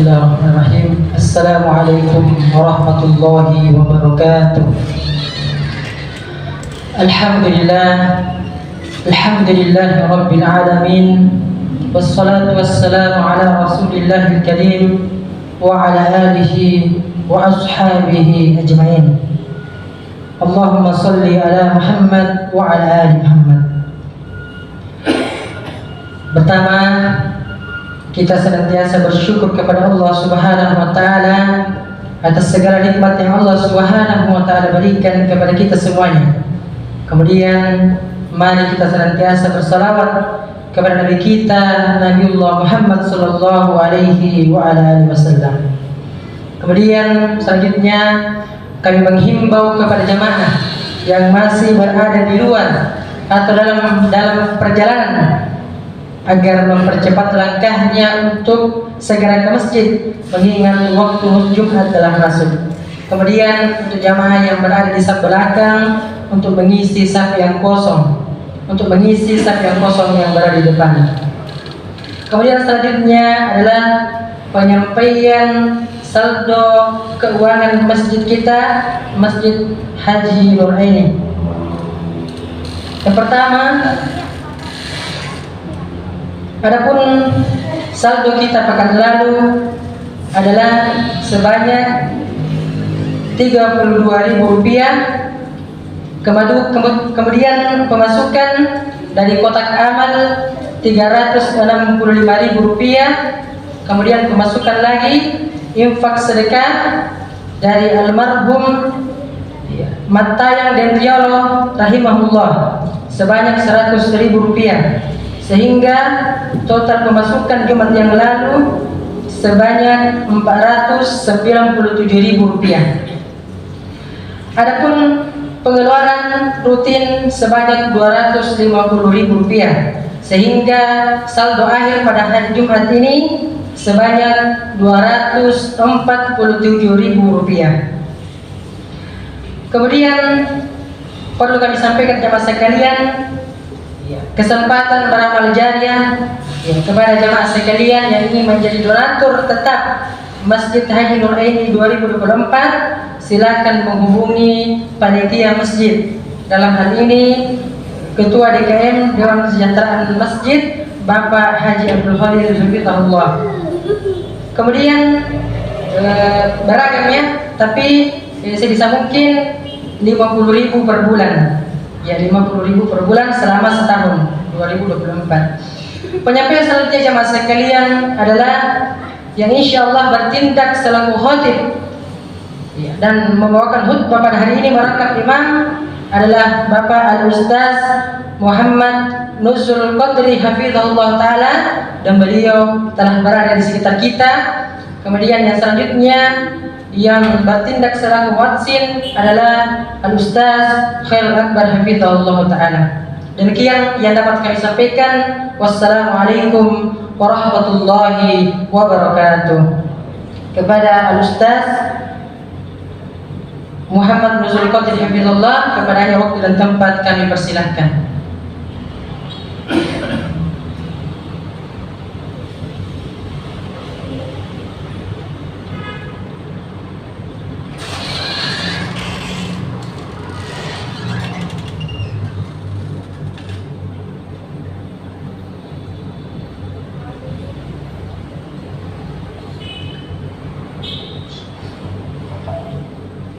Bismillahirrahmanirrahim. Assalamualaikum warahmatullahi wabarakatuh. Alhamdulillahi rabbil alamin. Wassalatu wassalamu ala rasulillahil karim wa ala alihi wa ashabihi ajma'in. Allahumma salli ala Muhammad wa ala ali Muhammad. Pertama, kita senantiasa bersyukur kepada Allah Subhanahu wa taala atas segala nikmat yang Allah Subhanahu wa taala berikan kepada kita semuanya. Kemudian mari kita senantiasa bersalawat kepada Nabi kita Nabiullah Muhammad sallallahu alaihi wa ala alihi wasallam. Kemudian selanjutnya kami menghimbau kepada jamaah yang masih berada di luar atau dalam perjalanan agar mempercepat langkahnya untuk segera ke masjid, mengingat waktu Jumat telah masuk. Kemudian untuk jamaah yang berada di saf belakang untuk mengisi saf yang kosong, yang berada di depan. Kemudian selanjutnya adalah penyampaian saldo keuangan masjid kita, Masjid Haji Nur Aini. Yang pertama, adapun saldo kita pekan lalu adalah sebanyak Rp32.000. Kemudian pemasukan dari kotak amal Rp365.000. Kemudian pemasukan lagi infak sedekah dari almarhum Matayang Dendriolo rahimahullah sebanyak Rp100.000. Sehingga total pemasukan Jumat yang lalu sebanyak Rp497.000. Adapun pengeluaran rutin sebanyak Rp250.000, sehingga saldo akhir pada hari Jumat ini sebanyak Rp247.000. Kemudian perlu kami sampaikan jemaah sekalian, kesempatan beramal jariah kepada jemaah sekalian yang ingin menjadi donatur tetap Masjid Haji Nur Aini 2024, silakan menghubungi panitia masjid. Dalam hal ini Ketua DKM Dewan Kesejahteraan Masjid Bapak Haji Abdul Khalil Hafizahullah. Kemudian beragam ya, tapi sebisa mungkin Rp50.000 per bulan. Ya, Rp50.000 per bulan selama setahun 2024. Penyampaian selanjutnya jemaah sekalian adalah yang insya Allah bertindak selaku khotib dan membawakan khutbah pada hari ini merangkap imam adalah Bapak Al-Ustaz Muhammad Nuzul Qadri Hafizahullah Ta'ala, dan beliau telah berada di sekitar kita. Kemudian yang selanjutnya yang bertindak selaku muadzin adalah Al-Ustaz Khairul Akbar Hafizahullah Ta'ala. Demikian yang dapat kami sampaikan. Wassalamualaikum warahmatullahi wabarakatuh. Kepada Al-Ustaz Muhammad Nuzul Qadri Hafizahullah, kepadanya waktu dan tempat kami persilahkan.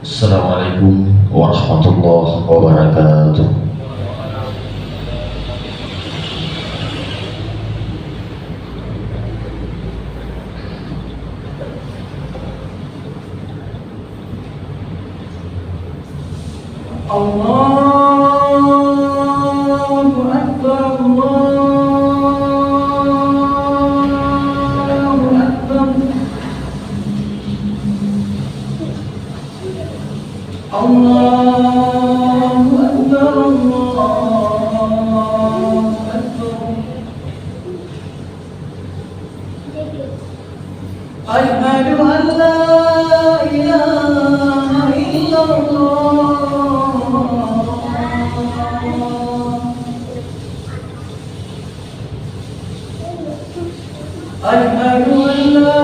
Assalamualaikum warahmatullahi wabarakatuh. Allahu Akbar, Allahu Akbar. Allahu Akbar, Allahu Akbar. Asyhadu an la ilaha illallah. Asyhadu an la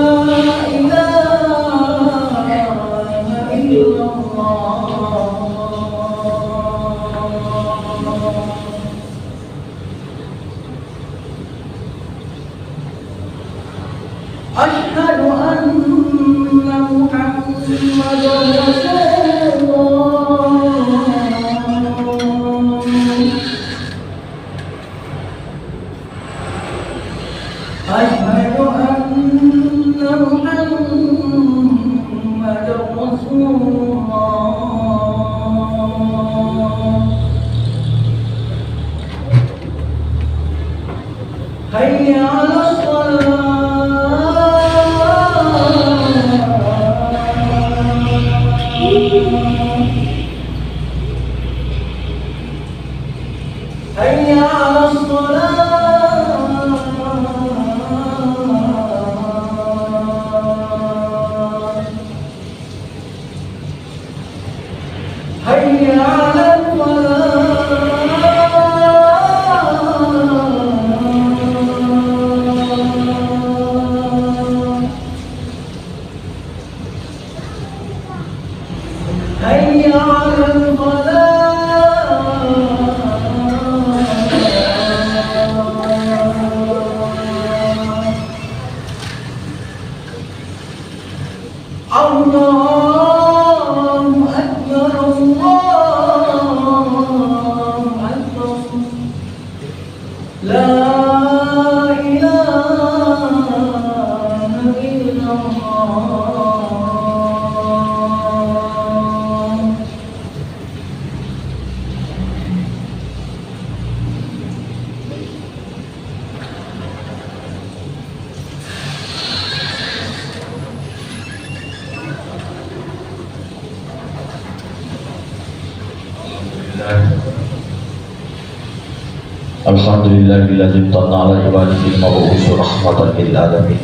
Alhamdulillahilladzi tanna ala ibadihi al-mab'us rahmatan lil alamin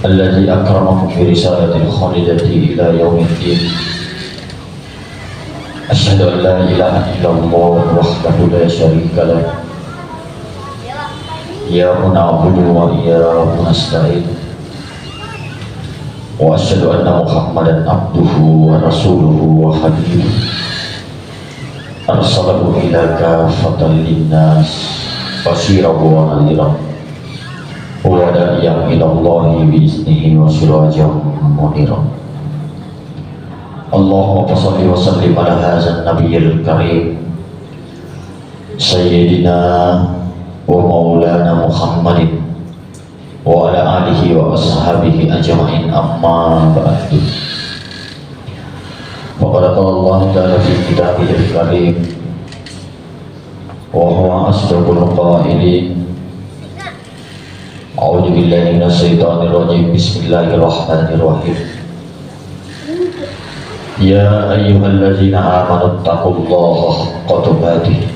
alladzi akramahum bi risalatil khalidati ila yaumiddin. Asyhadu an la ilaha illallah wahdahu la syarika lah. Iyyahu na'budu wa iyyahu nasta'in. Wa asyhadu anna Muhammadan abduhu wa rasuluhu wa habibuhu arsalahu ila kafatan linnas basyiran wa nadhiran wa da'iyan ila Allahi biiznihi wa sirajan muniran. Allahumma shalli wa sallim ala hadzal nabiyyil karim sayyidina wa maulana Muhammadin wa ala alihi wa ashabihi ajma'in, amma ba'du. Faqad qala Allah ta'ala fi kitabihil karim wa huwa asdaqul qailin. A'udzu billahi minasyaitonir rajim. Bismillahirrahmanirrahim. Ya ayyuhalladzina amanu taqullaha haqqa tuqatih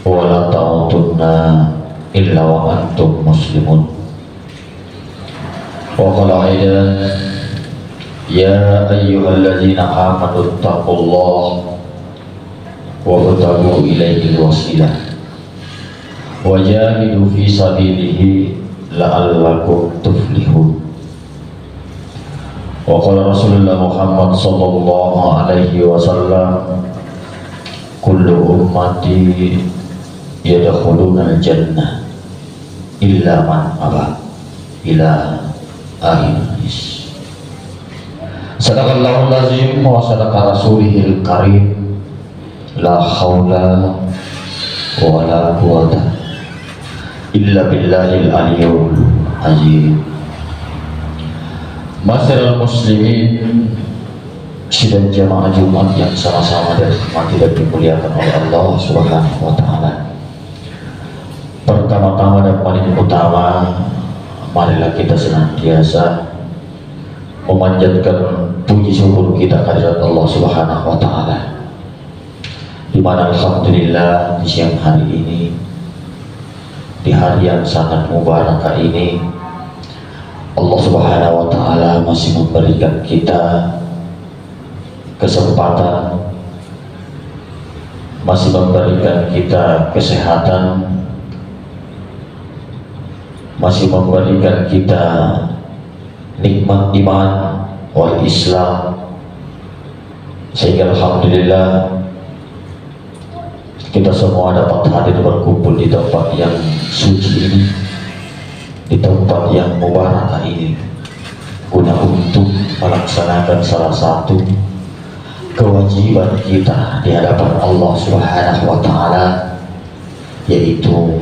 wa la tamutunna illa wa antum muslimun. Wa qala aidan ya ayyuhalladzina amanu taqullaha wabtaghu ilaihi wasilah wajahidu fi sabilihi la'allakum tuflihun. Wa qala Rasulullah Muhammad sallallahu alaihi wasallam kullu ummati yadkhuluna al-jannah illa man aba, ila akhir hadis. Sadaqallahul azim wa sadaqa rasulihil karim. La haula wa la quwwata illa billahil aliyyil azim. Masyarul muslimin, sidang jamaah Jumat yang sama-sama dirahmati dan dimuliakan oleh Allah Subhanahu wa taala. Pertama-tama dan paling utama, marilah kita senantiasa memanjatkan puji syukur kita kehadirat Allah Subhanahu wa taala, di mana alhamdulillah di siang hari ini, di hari yang sangat mubarak ini, Allah Subhanahu wa taala masih memberikan kita kesempatan, masih memberikan kita kesehatan, masih memberikan kita nikmat iman wal Islam, sehingga alhamdulillah kita semua dapat hadir berkumpul di tempat yang suci ini, di tempat yang mubarak ini. guna untuk melaksanakan salah satu kewajiban kita di hadapan Allah Subhanahu wa Ta'ala, yaitu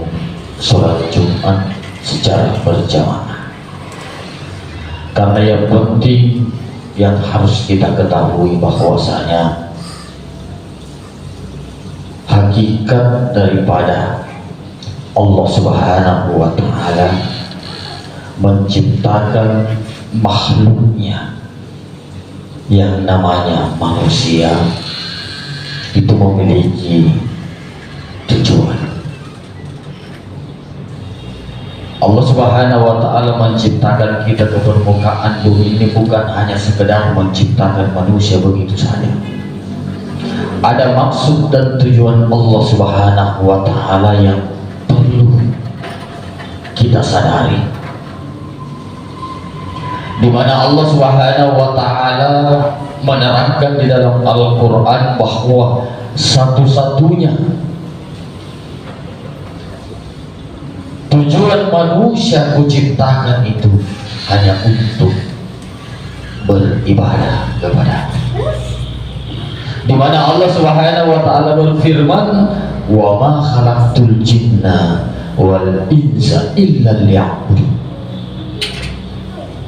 sholat Jumat secara berjamaah. Karena yang penting yang harus kita ketahui bahwasanya hakikat daripada Allah Subhanahu wa Ta'ala menciptakan makhluknya yang namanya manusia itu memiliki tujuan. Allah Subhanahu wa Ta'ala menciptakan kita ke permukaan bumi ini bukan hanya sekedar menciptakan manusia begitu saja. Ada maksud dan tujuan Allah Subhanahu wa Ta'ala yang perlu kita sadari, di mana Allah Subhanahu wa Ta'ala menerangkan di dalam Al-Quran bahwa satu-satunya tujuan manusia kuciptakan itu hanya untuk beribadah kepada, di mana Allah Subhanahu wa Ta'ala berfirman, wa ma khalaqtul jinna wal insa illa liya'budun,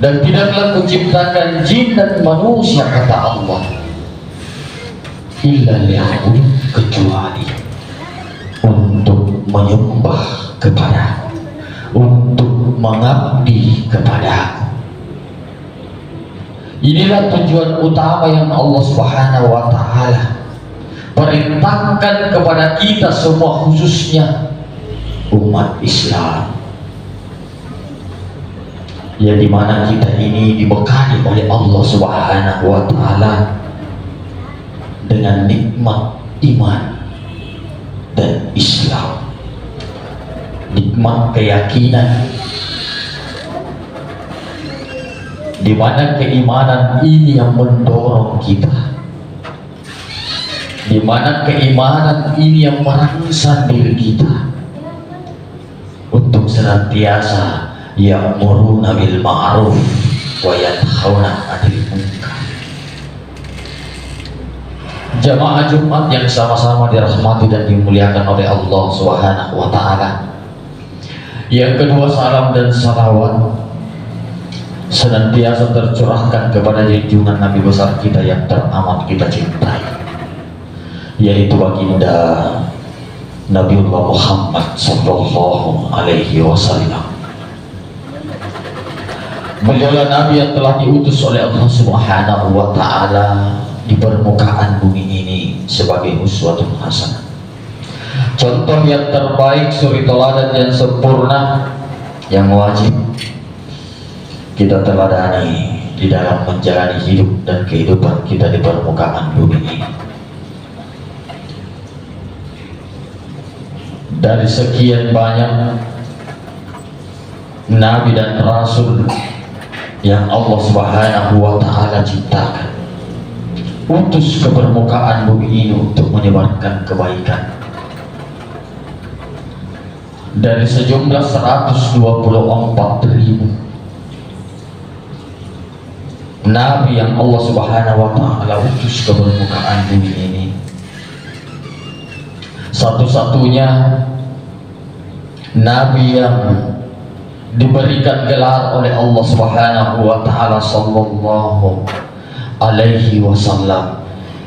dan tidaklah kuciptakan jin dan manusia, kata Allah, illa liya'budun, kecuali untuk menyembah kepada, untuk mengabdi kepada. Inilah tujuan utama yang Allah Subhanahu wa Ta'ala perintahkan kepada kita semua, khususnya umat Islam, ya, di mana kita ini dibekali oleh Allah Subhanahu wa Ta'ala dengan nikmat iman dan Islam, nikmat keyakinan, di mana keimanan ini yang mendorong kita, di mana keimanan ini yang merangsang diri kita untuk senantiasa ya'muruna bil ma'ruf wa yanhauna 'anil munkar. Jamaah Jumat yang sama-sama dirahmati dan dimuliakan oleh Allah Subhanahu wa Ta'ala, yang kedua, salam dan salawat senantiasa tercurahkan kepada junjungan Nabi besar kita yang teramat kita cintai, yaitu baginda Nabiullah Muhammad sallallahu alaihi wasallam. Beliaulah Nabi yang telah diutus oleh Allah Subhanahu wa Ta'ala di permukaan bumi ini sebagai uswatun hasanah, contoh yang terbaik, suri teladan yang sempurna, yang wajib kita teladani di dalam menjalani hidup dan kehidupan kita di permukaan bumi ini. Dari sekian banyak nabi dan rasul yang Allah Subhanahu wa Ta'ala ciptakan, utus ke permukaan bumi ini untuk menyebarkan kebaikan, dari sejumlah 124.000 nabi yang Allah Subhanahu wa Ta'ala utus ke permukaan bumi ini, satu-satunya nabi yang diberikan gelar oleh Allah Subhanahu wa Ta'ala sallallahu alaihi wasallam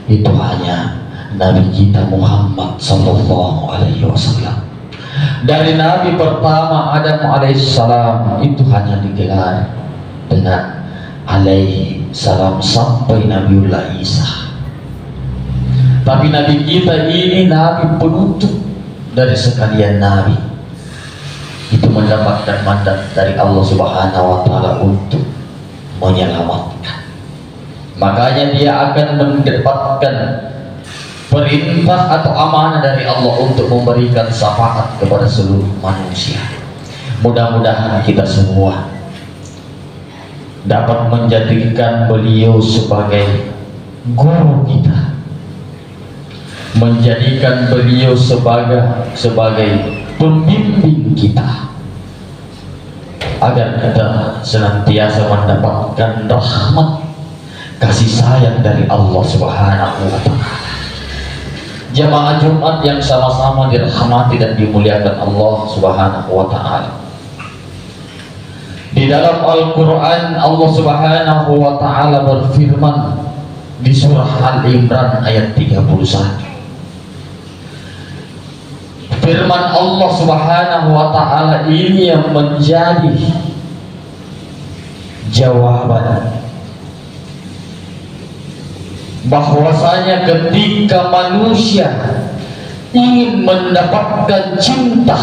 itu hanya Nabi kita Muhammad sallallahu alaihi wasallam. Dari nabi pertama Adam alaihissalam itu hanya digelar dengan alaihi salam sampai Nabiullah Isa. Tapi nabi kita ini nabi penutup dari sekalian nabi, itu mendapatkan mandat dari Allah Subhanahu wa Ta'ala untuk menyelamatkan. Makanya dia akan mendapatkan perintah atau amanah dari Allah untuk memberikan syafaat kepada seluruh manusia. Mudah-mudahan kita semua dapat menjadikan beliau sebagai guru kita, menjadikan beliau sebagai pembimbing kita, agar kita senantiasa mendapatkan rahmat kasih sayang dari Allah Subhanahu wa Ta'ala. Jamaah Jumat yang sama-sama dirahmati dan dimuliakan Allah Subhanahu wa Ta'ala. Di dalam Al-Quran Allah Subhanahu wa Ta'ala berfirman di surah Al-Imran ayat 31. Firman Allah Subhanahu wa Ta'ala ini yang menjadi jawaban bahwasanya ketika manusia ingin mendapatkan cinta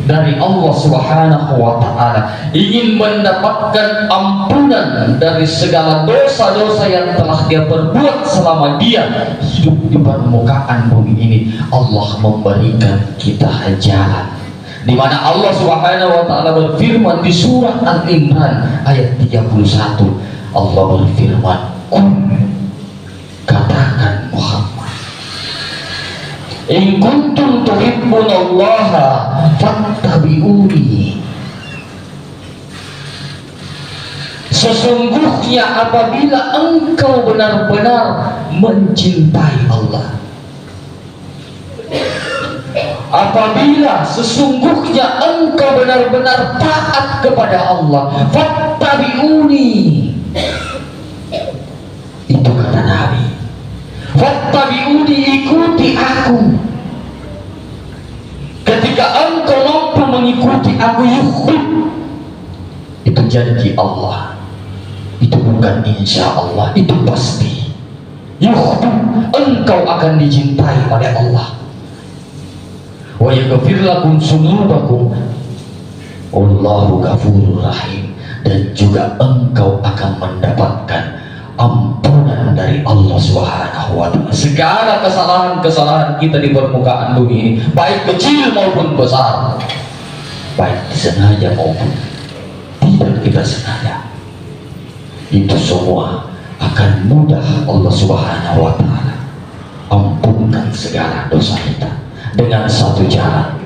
dari Allah Subhanahu wa Ta'ala, ingin mendapatkan ampunan dari segala dosa-dosa yang telah dia perbuat selama dia hidup di permukaan bumi ini, Allah memberikan kita jalan, di mana Allah Subhanahu wa Ta'ala berfirman di surah Al-Imran ayat 31. Allah berfirman, katakan Muhammad, in kuntum tuhibbunallaha fattabi'uni. Sesungguhnya apabila engkau benar-benar mencintai Allah, apabila sesungguhnya engkau benar-benar taat kepada Allah, fattabi'uni, itu kata Nabi. Fattabi'uni, ikuti aku. Ketika engkau mampu mengikuti aku, yuhib, itu janji Allah, itu bukan insya Allah, itu pasti. Yuhib, engkau akan dicintai oleh Allah. Wa yaghfir lakum dzunubakum, wallahu ghafurur rahim, dan juga engkau akan mendapatkan ampunan dari Allah Subhanahu wa Ta'ala. Segala kesalahan-kesalahan kita di permukaan bumi ini, baik kecil maupun besar, baik disengaja maupun tidak kita sengaja, itu semua akan mudah Allah Subhanahu wa Ta'ala ampunkan segala dosa kita dengan satu jalan: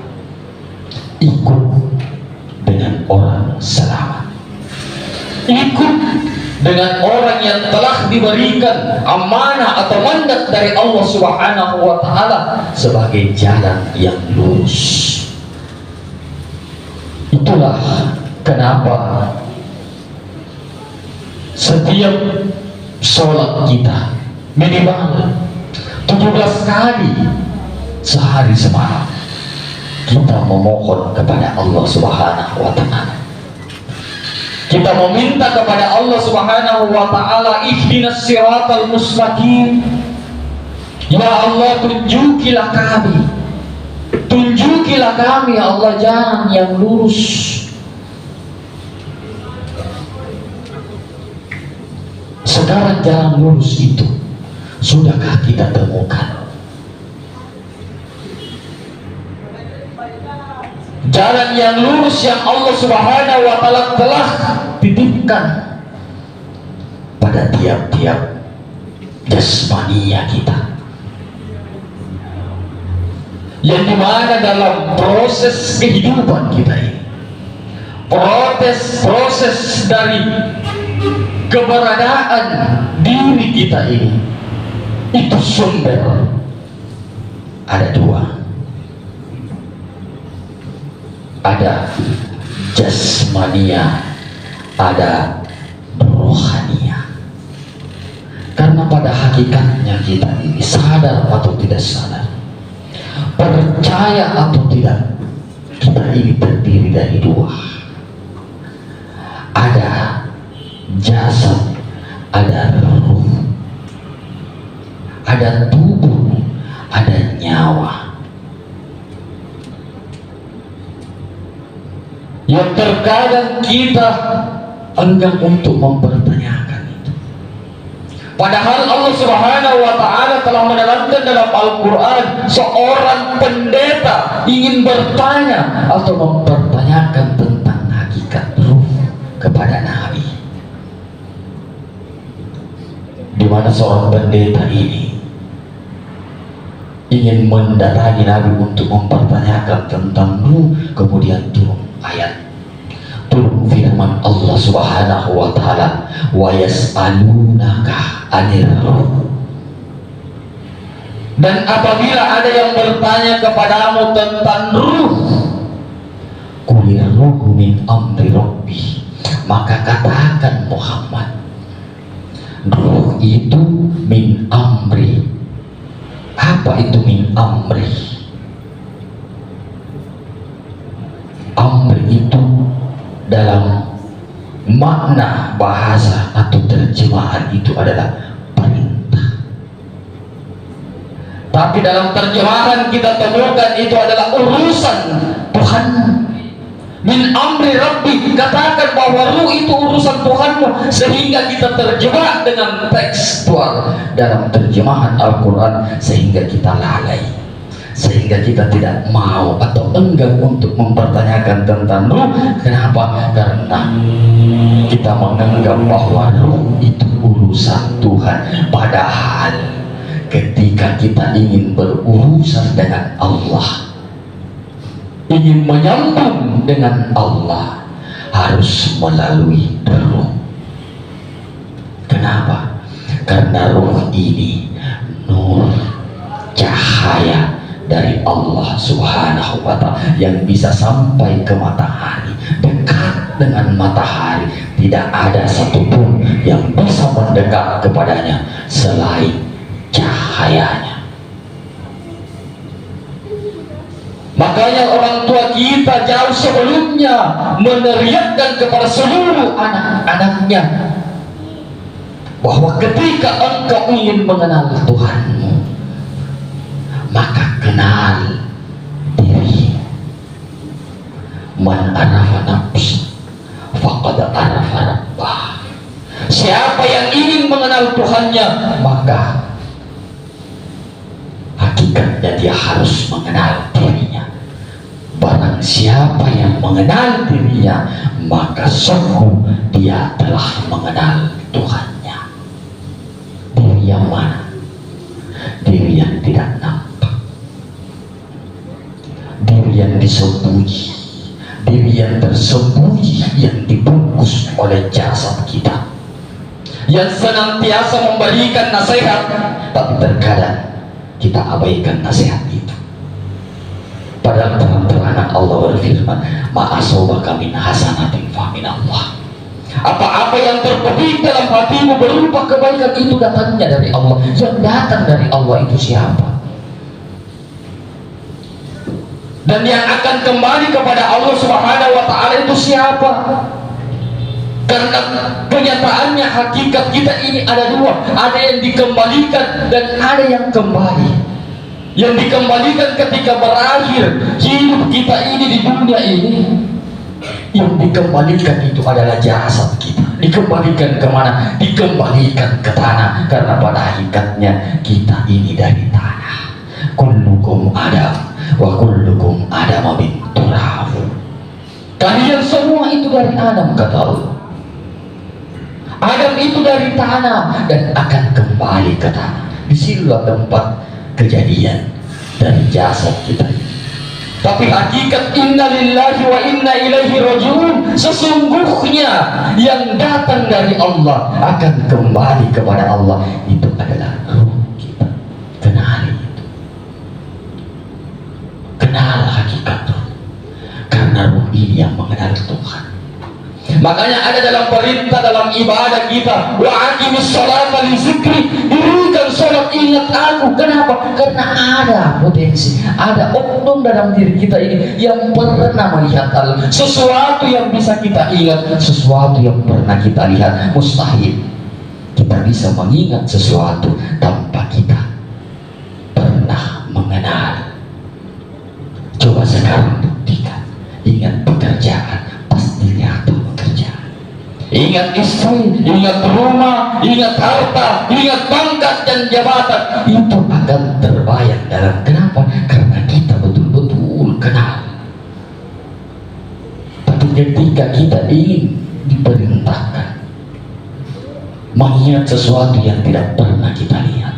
ikut dengan orang selamat, ikut dengan orang yang telah diberikan amanah atau mandat dari Allah Subhanahu wa Ta'ala sebagai jalan yang lurus. Itulah kenapa setiap sholat kita minimal 17 kali sehari semalam kita memohon kepada Allah Subhanahu wa Ta'ala. Kita meminta kepada Allah Subhanahu wa Ta'ala, ihdinas siratal mustaqim. Ya Allah, tunjukilah kami, tunjukilah kami ya Allah jalan yang lurus. Sekarang jalan lurus itu sudahkah kita temukan? Jalan yang lurus yang Allah Subhanahu wa Ta'ala telah titipkan pada tiap-tiap jasmania kita, yang dimana dalam proses kehidupan kita ini, proses dari keberadaan diri kita ini, itu sumber ada dua. Ada jasmania, ada rohania. Karena pada hakikatnya kita ini, sadar atau tidak sadar, percaya atau tidak, kita ini terdiri dari dua. Ada jasad, ada ruh, ada tubuh, ada nyawa. Yang terkadang kita enggan untuk mempertanyakan itu. Padahal Allah Subhanahu wa Ta'ala telah menerangkan dalam Al-Quran, seorang pendeta ingin bertanya atau mempertanyakan tentang hakikat ruh kepada Nabi, di mana seorang pendeta ini ingin mendatangi Nabi untuk mempertanyakan tentang ruh, kemudian turun ayat, turun firman Allah Subhanahu wa taala, wa yas'alunaka 'anir ruh. Dan apabila ada yang bertanya kepadamu tentang ruh, kulir ruh min amri rabbi, maka katakan Muhammad, ruh itu min amri. Apa itu min amri? Amri itu dalam makna bahasa atau terjemahan itu adalah perintah. Tapi dalam terjemahan kita temukan itu adalah urusan Tuhan. Min amri rabbi, katakan bahwa ruh itu urusan Tuhanmu, sehingga kita terjemah dengan tekstual dalam terjemahan Al-Quran, sehingga kita lalai, sehingga kita tidak mau atau enggan untuk mempertanyakan tentang ruh. Kenapa? Karena kita menganggap bahwa ruh itu urusan Tuhan, padahal ketika kita ingin berurusan dengan Allah, ingin menyambung dengan Allah, harus melalui ruh. Kenapa? Karena ruh ini nur, cahaya dari Allah Subhanahu wa ta'ala yang bisa sampai ke matahari, dekat dengan matahari. Tidak ada satupun yang bisa mendekat kepadanya selain cahayanya. Makanya orang tua kita jauh sebelumnya meneriakkan kepada seluruh anak-anaknya bahwa ketika engkau ingin mengenal Tuhanmu, maka kenal diri. Man arafa nafs faqad arafa rabbah. Siapa yang ingin mengenal Tuhannya, maka hakikatnya dia harus mengenal dirinya. Barang siapa yang mengenal dirinya, maka sungguh dia telah mengenal Tuhannya. Diri yang mana? Diri yang tidak nampak, diri yang disembunyi, diri yang tersembunyi, yang dibungkus oleh jasad kita, yang senantiasa memberikan nasihat, tapi terkadang kita abaikan nasihat itu. Padahal terang-terangan Allah berfirman, ma'asobaka min hasanatin fa min Allah. Apa-apa yang terbetik dalam hatimu berupa kebaikan, itu datangnya dari Allah. Yang datang dari Allah itu siapa? Dan yang akan kembali kepada Allah Subhanahu wa ta'ala itu siapa? Karena kenyataannya hakikat kita ini ada dua, ada yang dikembalikan dan ada yang kembali. Yang dikembalikan ketika berakhir hidup kita ini di dunia ini, yang dikembalikan itu adalah jasad kita. Dikembalikan kemana? Dikembalikan ke tanah, karena pada hakikatnya kita ini dari tanah. Kullukum Adam wa kullukum Adam min turab. Kalian semua itu dari Adam, kata Allah. Adam itu dari tanah dan akan kembali ke tanah. Disinilah tempat kejadian dari jasad kita. Tapi hakikat inna lillahi wa inna ilaihi rajiun, sesungguhnya yang datang dari Allah akan kembali kepada Allah, itu adalah ruh kita. Kenali itu, kenal hakikat ruh, karena ruh ini yang mengenal Tuhan. Makanya ada dalam perintah dalam ibadah kita, wa aqimis sholata li zikri, dirikan sholat ingat aku. Kenapa? Karena ada potensi, ada oknum dalam diri kita ini yang pernah melihat hal sesuatu yang bisa kita ingat, sesuatu yang pernah kita lihat. Mustahil kita bisa mengingat sesuatu tanpa kita pernah mengenal. Coba sekarang buktikan, ingat pekerjaan, pasti lihat pekerjaan. Ingat istri, ingat rumah, ingat harta, ingat pangkat dan jabatan, itu akan terbayang dalam. Kenapa? Karena kita betul-betul kenal. Tapi ketika kita ingin diperintahkan mengingat sesuatu yang tidak pernah kita lihat,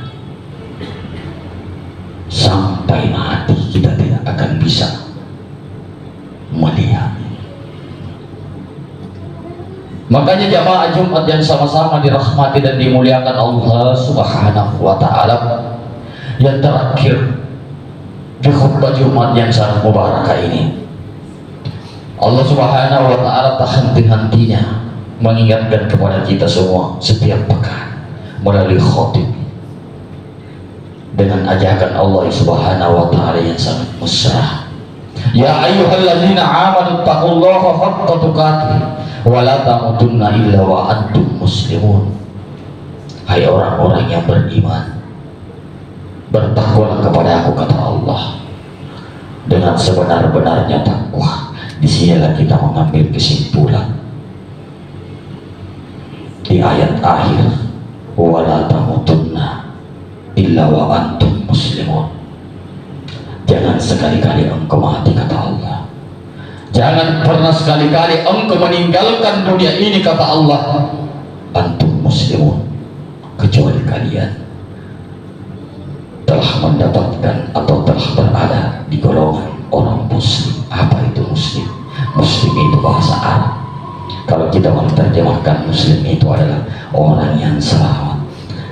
sampai mati kita tidak akan bisa melihat. Makanya jamaah Jumat yang sama-sama dirahmati dan dimuliakan Allah Subhanahu wa Ta'ala, yang terakhir di khutbah Jumat yang sangat mubarakah ini, Allah Subhanahu wa Ta'ala tak henti-hentinya mengingatkan kepada kita semua setiap pekan melalui khutbah dengan ajakan Allah Subhanahu wa Ta'ala yang sangat mesra. Ya ayyuhalladzina amanu taqullaha haqqa tuqatih wa la tamutunna illa wa antum muslimun. Hai orang-orang yang beriman, bertakwalah kepada aku, kata Allah, dengan sebenar-benarnya takwa. Disinilah kita mengambil kesimpulan di ayat akhir, wa la tamutunna illa wa antum muslimun. Jangan sekali-kali engkau mati, kata Allah. Jangan pernah sekali-kali engkau meninggalkan dunia ini, kata Allah, antum muslimun, kecuali kalian telah mendapatkan atau telah berada di golongan orang muslim. Apa itu muslim? Muslim itu bahasa Arab. Kalau kita menerjemahkan muslim itu adalah orang yang selamat.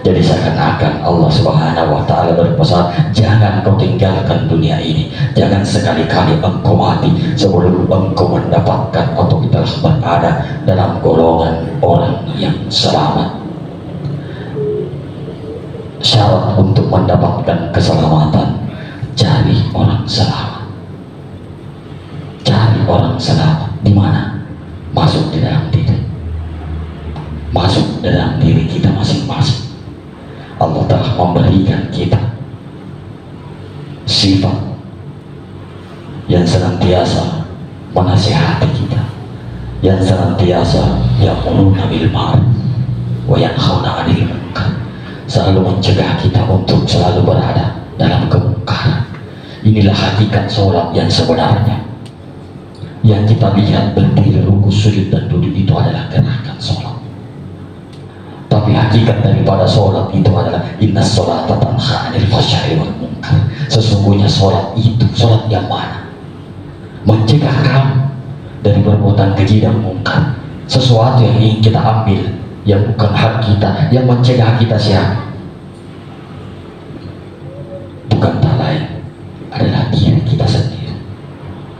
Jadi seakan-akan Allah Subhanahu wa Ta'ala berpesan, jangan kau tinggalkan dunia ini, jangan sekali-kali engkau mati sebelum engkau mendapatkan atau telah berada dalam golongan orang yang selamat. Syarat untuk mendapatkan keselamatan, cari orang selamat. Cari orang selamat di mana? Masuk di dalam diri, masuk dalam diri kita masing-masing. Allah telah memberikan kita sifat yang senantiasa menasihati kita, yang senantiasa ya'muruna bil ma'ruf wa yanhauna 'anil munkar, selalu mencegah kita untuk selalu berada dalam kemungkaran. Inilah hakikat sholat yang sebenarnya. Yang kita lihat berdiri, ruku, sujud dan duduk itu adalah gerakan sholat. Tapi hakikat daripada sholat itu adalah innas sholata tanha 'anil fahsya'i wal munkar. Sesungguhnya sholat itu, sholat yang mana? Mencegah kamu dari perbuatan keji dan mungkar. Sesuatu yang ingin kita ambil yang bukan hak kita, yang mencegah kita siapa? Bukan tak lain, adalah diri kita sendiri.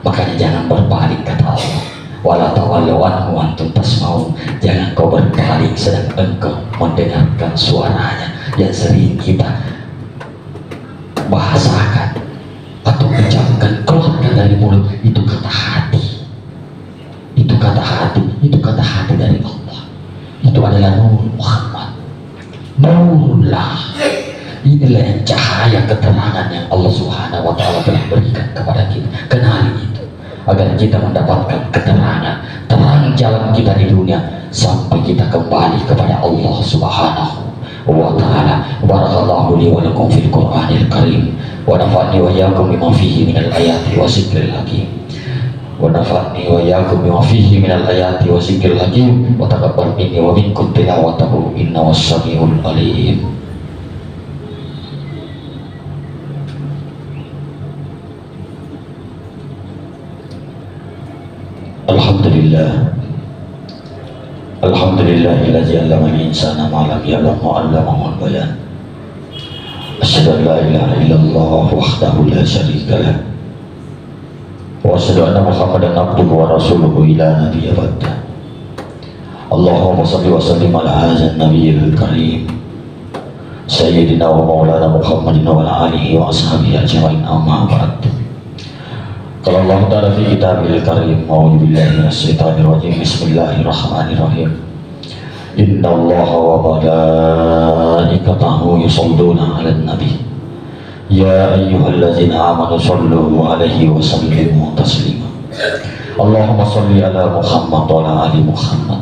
Makanya jangan berpaling, kata Allah, wala tawallaw anhu wa antum tasma'un. Jangan kau berpaling sedang engkau mendengarkan suaranya yang sering kita bahasakan atau ucapkan, keluarkan dari mulut. Itu kata hati, itu kata hati, itu kata hati dari Allah. Itu adalah Nur Muhammad, Nurullah. Inilah yang cahaya keterangan yang Allah Subhanahu wa Ta'ala telah berikan kepada kita. Kenali itu agar kita mendapatkan keterangan, terang jalan kita di dunia sampai kita kembali kepada Allah Subhanahu wa Ta'ala. Barakallahu li wa lakum fil Qur'anil Karim wa nafa'ni wa iyyakum bima fihi minal ayati wa zikril hakim. Wa nafa'ni wa iyyakum bima fihi minal ayati wa zikril hakim wa taqabbal minni wa minkum tilawatahu innahu was-sami'ul alim. Alhamdulillah, alhamdulillahilladzi 'allama al-insana ma lam ya'lam wa 'allamahu al-bayan. Asyhadu an la ilaha illallah wahdahu la syarika lah wa asyhadu anna Muhammadan abduhu wa rasuluhu ila nabiyya ba'da. Allahumma shalli wa sallim ala hadzal nabiyil karim sayyidina wa maulana Muhammadin wa ala alihi wa ashabihi ajma'in, amma ba'd. Qala Allah Ta'ala fi kitabil karim, a'udzu billahi minasyaitonir rajim, bismillahirrahmanirrahim. Inna Allaha wa malaikatahu yusholluna 'alan nabi ya ayyuhalladzina amanu shallu 'alaihi wa sallimu taslima. Allahumma shalli ala Muhammad wa ala ali Muhammad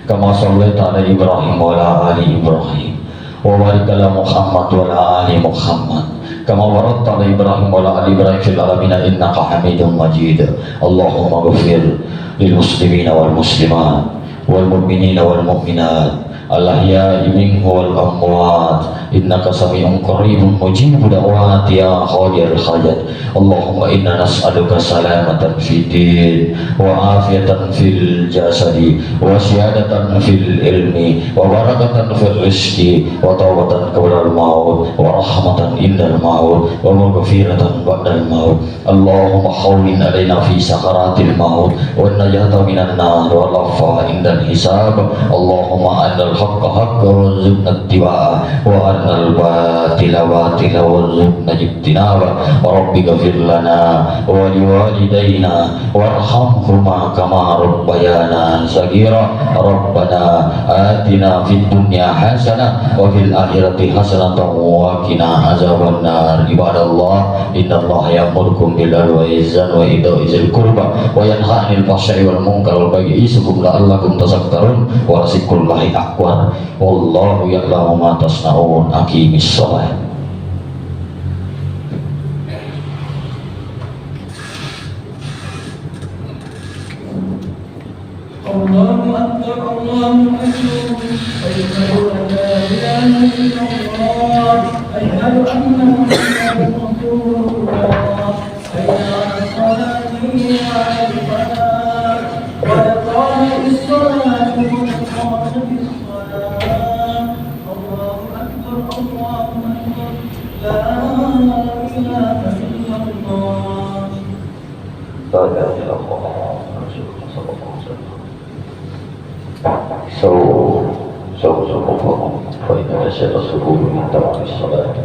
kama shallaita ala Ibrahim wa ala ali Ibrahim wa barik ala Muhammad wa ala ali Muhammad kama barakta ala Ibrahim wa ala ali Ibrahim fil alamin innaka Hamidum Majid. Allahumma ighfir lil muslimina wal muslimat wal mu'minina wal mu'minat al ahya'i minhum wal amwat إنك سميع قريب مجيب دعوات يا قاضي الحاجات. اللهم إنا نسألك سلامة في الدين وعافية في الجسد وسيادة في العلم وبركة في الرزق وتوبة قبل الموت ورحمة عند الموت ومغفرة بعد الموت. اللهم هون علينا في سكرات الموت والنجاة من النار والعفو عند الحساب. اللهم أرنا الحق حقا وارزقنا اتباعه وأرنا الباطل باطلا وارزقنا اجتنابه. رب اغفر لنا ولوالدينا وارحمهما كما ربيانا صغيرا. ربنا آتنا في الدنيا حسنة وفي الآخرة حسنة وقنا عذاب النار. عباد الله إن الله يأمركم بالعدل والإحسان وإيتاء ذي القربى وينهى عن الفحشاء والمنكر والبغي يعظكم لعلكم تذكرون ولذكر الله أكبر والله يعلم ما تصنعون. أقيم الصلاة. الله أكبر الله أكبر أشهد أن لا إله إلا الله أشهد أن محمدا رسول الله حي على الصلاة وعلى الفلاح قد قامت الصلاة وقامت الصلاة. الله أكبر الله أكبر لا إله إلا الله. لا إله إلا الله صلى الله عليه وسلم. سووا صفوفكم فإن نشأ الصفوف من تمام الصلاة.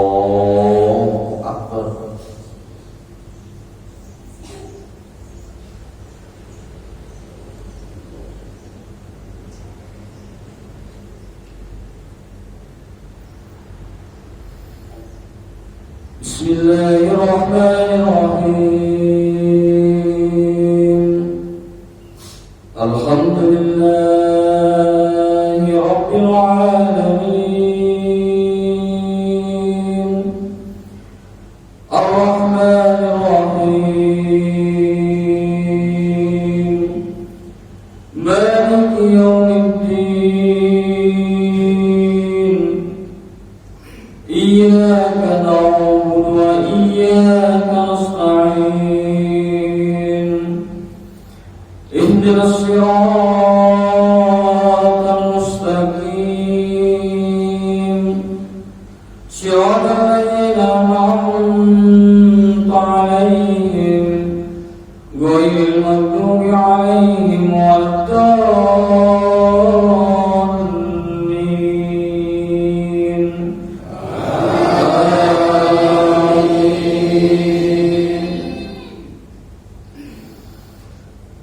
الله أكبر. بسم الله الرحمن الرحيم. الحمد لله رب العالمين الرحمن الرحيم مالك يوم الدين. إياك نعبد وإياك نستعين. اهدنا الصراط المستقيم صراط الذين أنعمت عليهم غير المغضوب عليهم ولا الضالين.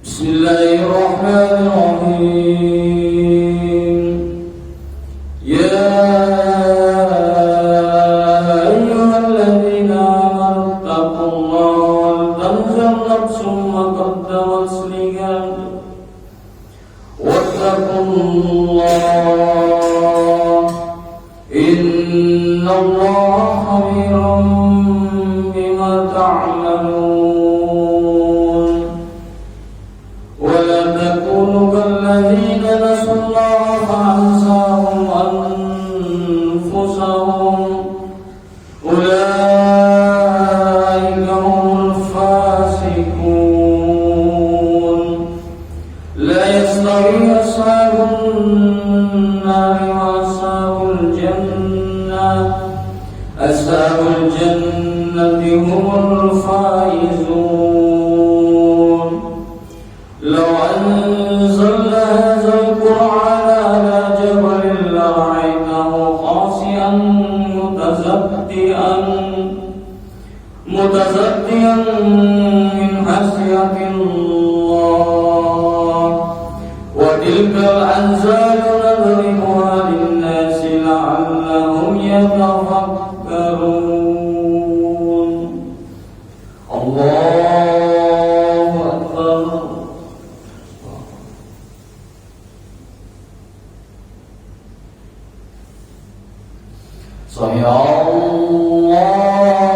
بسم الله الرحمن الرحيم. يا أيها الذين آمنوا اتقوا الله ولتنظر نفس ما قدمت لغد واتقوا الله إن الله خبير بما تعملون. ولا تكونوا كالذين نسوا الله فأنساهم أنفسهم أولئك هم الفاسقون. لا يستوي أصحاب النار وأصحاب الجنة. أصحاب الجنة هم الفائزون. لو أنزلنا هذا القرآن على جبل لرأيته خاشعا متصدعا من خشية الله. وتلك الأمثال نضربها للناس لعلهم يتفكرون. الله أكبر. سمع الله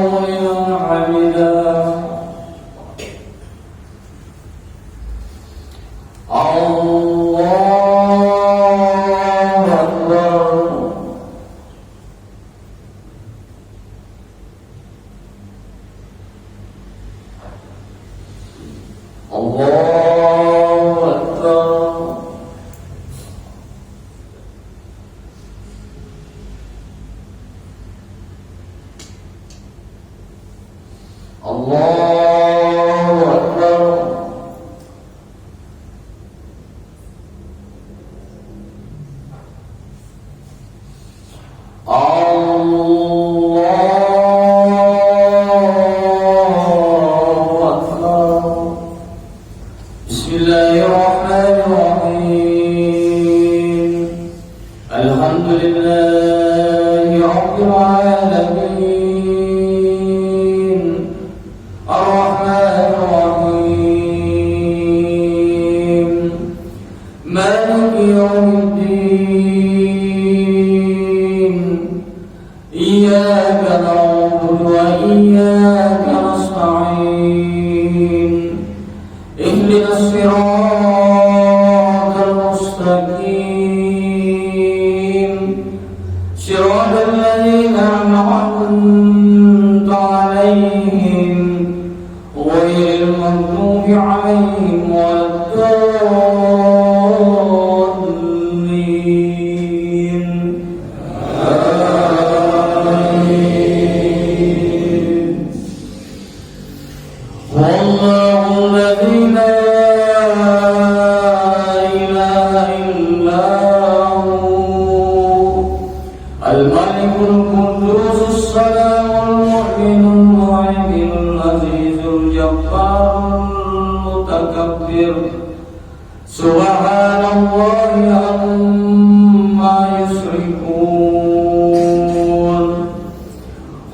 Allahu Akbar. Allahu Akbar. Allahu Akbar. Bismillahirrahmanirrahim. Alhamdulillahi Rabbil alamin. Ar-Rahmanir-Rahim. Maliki yawmiddin. Iyyaka na'budu wa iyyaka nasta'in. Ihdinas siratal mustaqim. Siratal ladzina an'amta 'alaihim ghairil maghdubi 'alaihim waladdallin. Amin. Wallahu alladzi la ilaha illa hu al-malikul quddus as-salamul mu'minul muhaiminul azizul jabbarul mutakabbir. Subhanallahi amma yushrikun.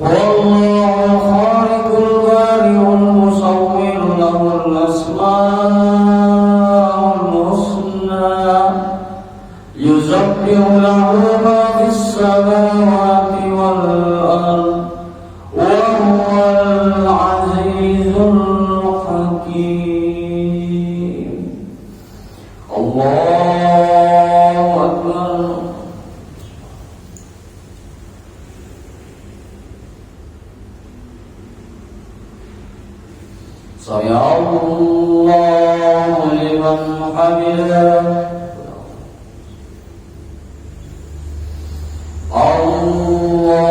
Wallahul khaliqul bari'ul musawwir lahul asmaul husna. Yusabbihu lahu ma fis samawati wal ard wa huwal azizul hakim. Allahu Akbar. Sami Allahu liman hamidah. Allahu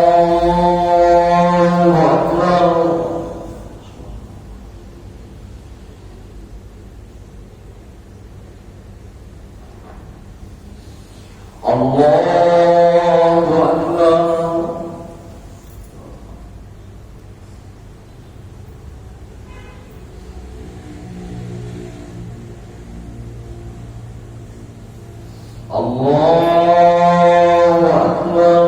Akbar. Allahu Akbar. Allahu Akbar.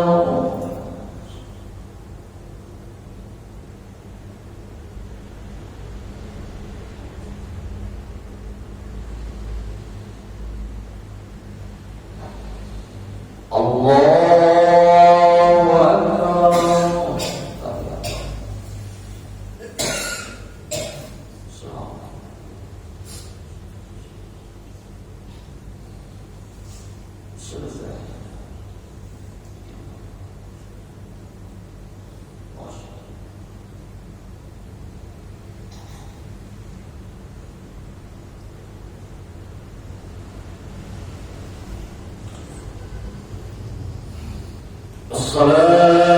Allahu Akbar. Selesai. الصلاة